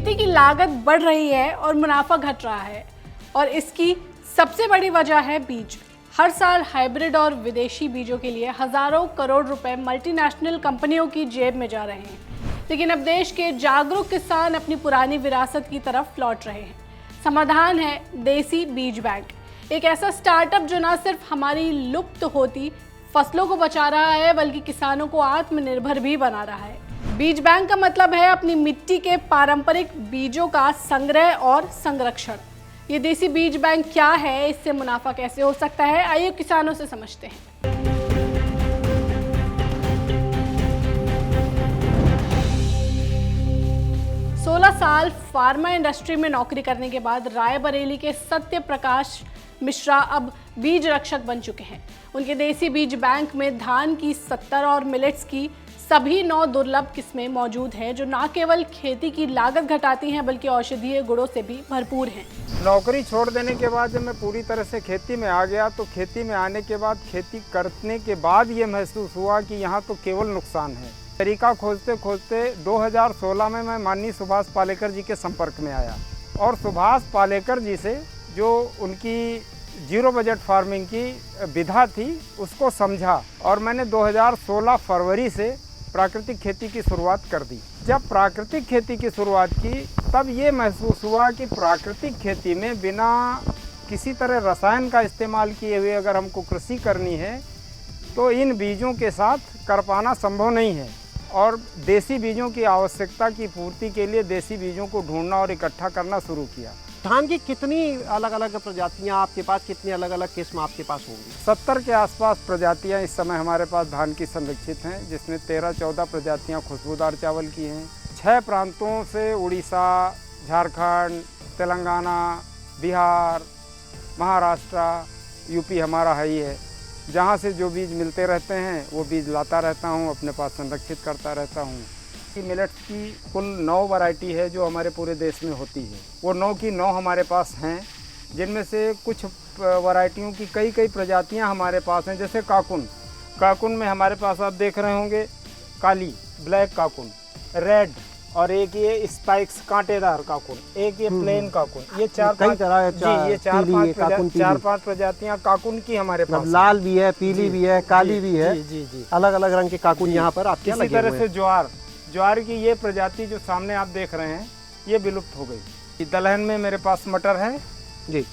खेती की लागत बढ़ रही है और मुनाफा घट रहा है और इसकी सबसे बड़ी वजह है बीज। हर साल हाइब्रिड और विदेशी बीजों के लिए हजारों करोड़ रुपए मल्टीनेशनल कंपनियों की जेब में जा रहे हैं, लेकिन अब देश के जागरूक किसान अपनी पुरानी विरासत की तरफ लौट रहे हैं। समाधान है देसी बीज बैंक, एक ऐसा स्टार्टअप जो न सिर्फ हमारी लुप्त होती फसलों को बचा रहा है बल्कि किसानों को आत्मनिर्भर भी बना रहा है। बीज बैंक का मतलब है अपनी मिट्टी के पारंपरिक बीजों का संग्रह और संरक्षण। ये देसी बीज बैंक क्या है, इससे मुनाफा कैसे हो सकता है, आइए किसानों से समझते हैं। सोलह साल फार्मा इंडस्ट्री में नौकरी करने के बाद रायबरेली के सत्य प्रकाश मिश्रा अब बीज रक्षक बन चुके हैं। उनके देसी बीज बैंक में धान की 70 और मिलेट्स की सभी 9 दुर्लभ किस्में मौजूद हैं, जो न केवल खेती की लागत घटाती हैं बल्कि औषधीय गुणों से भी भरपूर हैं। नौकरी छोड़ देने के बाद जब मैं पूरी तरह से खेती में आ गया तो खेती में आने के बाद खेती करने के बाद ये महसूस हुआ कि यहाँ तो केवल नुकसान है। तरीका खोजते खोजते 2016 में मैं माननीय सुभाष पालेकर जी के संपर्क में आया और सुभाष पालेकर जी से जो उनकी जीरो बजट फार्मिंग की विधा थी उसको समझा और मैंने 2016 फरवरी से प्राकृतिक खेती की शुरुआत कर दी। जब प्राकृतिक खेती की शुरुआत की तब ये महसूस हुआ कि प्राकृतिक खेती में बिना किसी तरह रसायन का इस्तेमाल किए हुए अगर हमको कृषि करनी है तो इन बीजों के साथ कर पाना संभव नहीं है और देसी बीजों की आवश्यकता की पूर्ति के लिए देसी बीजों को ढूंढना और इकट्ठा करना शुरू किया। धान की कितनी अलग अलग प्रजातियां आपके पास, कितनी अलग अलग किस्म आपके पास होंगी? 70 के आसपास प्रजातियां इस समय हमारे पास धान की संरक्षित हैं, जिसमें 13-14 प्रजातियां खुशबूदार चावल की हैं। 6 प्रांतों से उड़ीसा, झारखंड, तेलंगाना, बिहार, महाराष्ट्र, यूपी हमारा है ही है। जहाँ से जो बीज मिलते रहते हैं वो बीज लाता रहता हूँ, अपने पास संरक्षित करता रहता हूँ। मिलेट्स की कुल 9 वैरायटी है जो हमारे पूरे देश में होती है। वो 9 की 9 हमारे पास हैं, जिनमें से कुछ वैरायटियों की कई प्रजातियां हमारे पास हैं। जैसे काकुन में हमारे पास आप देख रहे होंगे काली, ब्लैक काकुन, रेड और एक ये स्पाइक्स कांटेदार काकुन, एक ये प्लेन काकुन। ये 4-5 प्रजातियां काकुन की हमारे पास। लाल भी है, पीली भी है, काली भी है। जी। अलग अलग रंग के काकुन यहाँ पर आपके लगे हुए हैं। इसी तरह से ज्वार की ये प्रजाति जो सामने आप देख रहे हैं ये विलुप्त हो गई। दलहन में मेरे पास मटर है जी,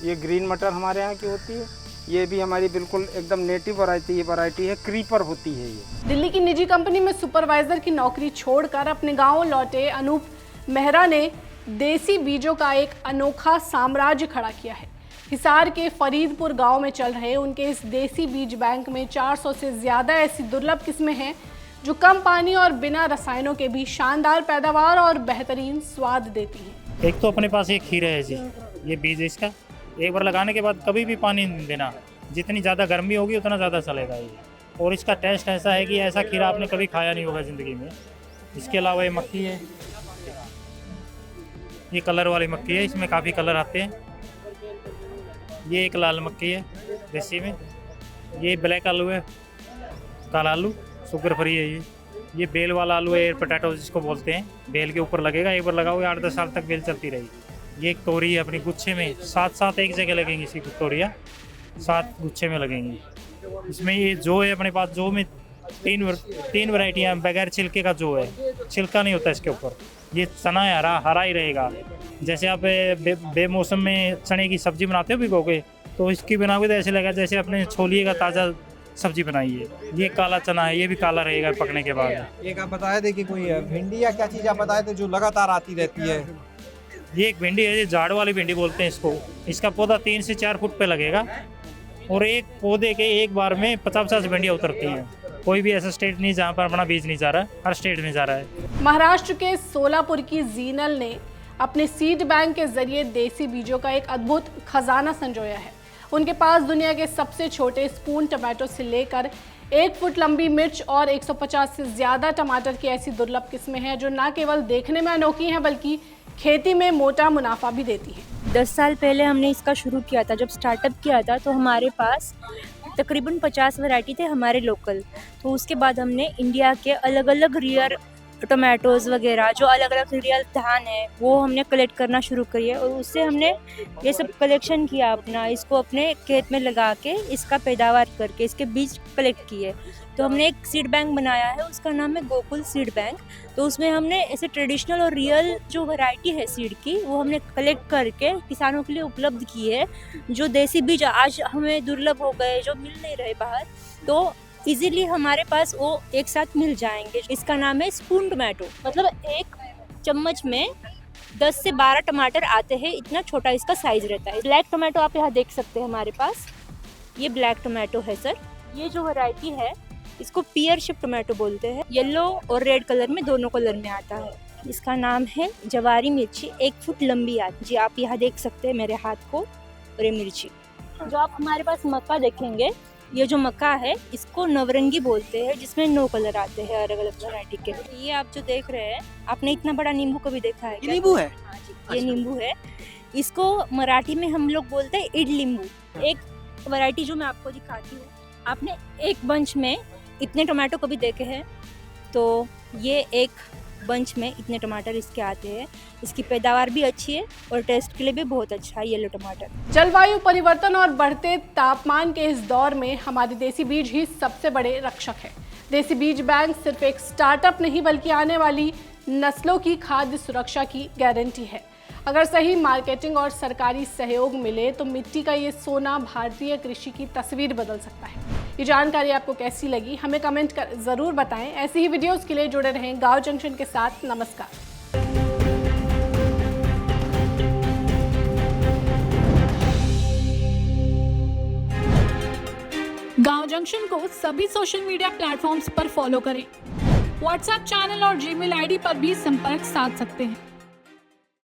ये ग्रीन मटर हमारे यहाँ की होती है। ये भी हमारी बिल्कुल एकदम नेटिव वैरायटी है, क्रीपर होती है ये। दिल्ली की निजी कंपनी में सुपरवाइजर की नौकरी छोड़कर अपने गांव लौटे अनूप मेहरा ने देसी बीजों का एक अनोखा साम्राज्य खड़ा किया है। हिसार के फरीदपुर गांव में चल रहे उनके इस देसी बीज बैंक में 400 से ज्यादा ऐसी दुर्लभ किस्में हैं जो कम पानी और बिना रसायनों के भी शानदार पैदावार और बेहतरीन स्वाद देती हैं। एक तो अपने पास एक खीरा है जी, ये बीज इसका एक बार लगाने के बाद कभी भी पानी नहीं देना, जितनी ज़्यादा गर्मी होगी उतना ज़्यादा चलेगा ये। और इसका टेस्ट ऐसा है कि ऐसा खीरा आपने कभी खाया नहीं होगा ज़िंदगी में। इसके अलावा ये मक्की है, ये कलर वाली मक्की है, इसमें काफ़ी कलर आते हैं। ये एक लाल मक्की है देसी में, ये ब्लैक आलू है, काला आलू शुगर फ्री है। ये बेल वाला आलू है, एयर पोटैटो जिसको बोलते हैं। बेल के ऊपर लगेगा, एक बार लगाओगे 8-10 साल तक बेल चलती रहेगी। ये एक तोरी है अपनी गुच्छे में, 7 एक जगह लगेंगी इसी तोरियाँ, 7 गुच्छे में लगेंगी। इसमें ये जो है अपने पास, जो में 3 वैरायटियाँ बगैर छिलके का जो है, छिलका नहीं होता इसके ऊपर। ये चना है, हरा ही रहेगा। जैसे आप बेमौसम में चने की सब्जी बनाते हो भिगो के, तो इसकी बनाओगे तो ऐसे लगेगा जैसे अपने छोलिए का ताज़ा सब्जी बनाई है। ये काला चना है, ये भी काला रहेगा पकने के बाद। एक आप बताए थे कि कोई भिंडी या क्या चीज़ आप बताए थे जो लगातार आती रहती है? ये एक भिंडी है, ये झाड़ वाली भिंडी बोलते हैं इसको। इसका पौधा 3 से 4 फुट पे लगेगा और एक पौधे के एक बार में 50-50 भिंडियाँ उतरती हैं। कोई भी ऐसा स्टेट नहीं जहाँ पर अपना बीज नहीं जा रहा है, हर स्टेट में जा रहा है। महाराष्ट्र के सोलापुर की जीनल ने अपने सीड बैंक के जरिए देसी बीजों का एक अद्भुत खजाना संजोया है। उनके पास दुनिया के सबसे छोटे स्पून टमाटो से लेकर 1 फुट लंबी मिर्च और 150 से ज़्यादा टमाटर की ऐसी दुर्लभ किस्में हैं जो न केवल देखने में अनोखी हैं बल्कि खेती में मोटा मुनाफा भी देती हैं। 10 साल पहले हमने इसका शुरू किया था। जब स्टार्टअप किया था तो हमारे पास तकरीबन 50 वैरायटी थे हमारे लोकल। तो उसके बाद हमने इंडिया के अलग अलग रियर टोमेटोज़ वगैरह जो अलग अलग रियल धान है वो हमने कलेक्ट करना शुरू करी है, और उससे हमने ये सब कलेक्शन किया अपना, इसको अपने खेत में लगा के इसका पैदावार करके इसके बीज कलेक्ट किए। तो हमने एक सीड बैंक बनाया है, उसका नाम है गोकुल सीड बैंक। तो उसमें हमने ऐसे ट्रेडिशनल और रियल जो वैरायटी है सीड की वो हमने कलेक्ट करके किसानों के लिए उपलब्ध की है। जो देसी बीज आज हमें दुर्लभ हो गए, जो मिल नहीं रहे बाहर, तो इजीली हमारे पास वो एक साथ मिल जाएंगे। इसका नाम है स्पून टोमेटो, मतलब एक चम्मच में 10 से 12 टमाटर आते हैं, इतना छोटा इसका साइज रहता है। ब्लैक टोमेटो आप यहाँ देख सकते हैं हमारे पास, ये ब्लैक टोमेटो है सर। ये जो वैरायटी है इसको पियर शिप टोमेटो बोलते हैं, येलो और रेड कलर में, दोनों कलर में आता है। इसका नाम है जवारी मिर्ची, 1 फुट लंबी आती जी, आप यहाँ देख सकते हैं मेरे हाथ को। और ये मिर्ची जो आप हमारे पास मक्का देखेंगे, ये जो मक्का है इसको नवरंगी बोलते हैं, जिसमें 9 कलर आते हैं अलग अलग वैरायटी के। ये आप जो देख रहे हैं, आपने इतना बड़ा नींबू कभी देखा है? नींबू है? हाँ जी, ये नींबू है। इसको मराठी में हम लोग बोलते हैं इड नींबू। एक वैरायटी जो मैं आपको दिखाती हूँ, आपने एक बंच में इतने टमाटो कभी देखे हैं? तो ये एक बंच में इतने टमाटर इसके आते हैं। इसकी पैदावार भी अच्छी है और टेस्ट के लिए भी बहुत अच्छा है येलो टमाटर। जलवायु परिवर्तन और बढ़ते तापमान के इस दौर में हमारे देसी बीज ही सबसे बड़े रक्षक है। देसी बीज बैंक सिर्फ एक स्टार्टअप नहीं बल्कि आने वाली नस्लों की खाद्य सुरक्षा की गारंटी है। अगर सही मार्केटिंग और सरकारी सहयोग मिले तो मिट्टी का ये सोना भारतीय कृषि की तस्वीर बदल सकता है। ये जानकारी आपको कैसी लगी हमें कमेंट कर ज़रूर बताएं। ऐसी ही वीडियोस के लिए जुड़े रहें गांव जंक्शन के साथ। नमस्कार। गांव जंक्शन को सभी सोशल मीडिया प्लेटफॉर्म्स पर फॉलो करें। व्हाट्सएप चैनल और जीमेल आईडी पर भी संपर्क साध सकते हैं।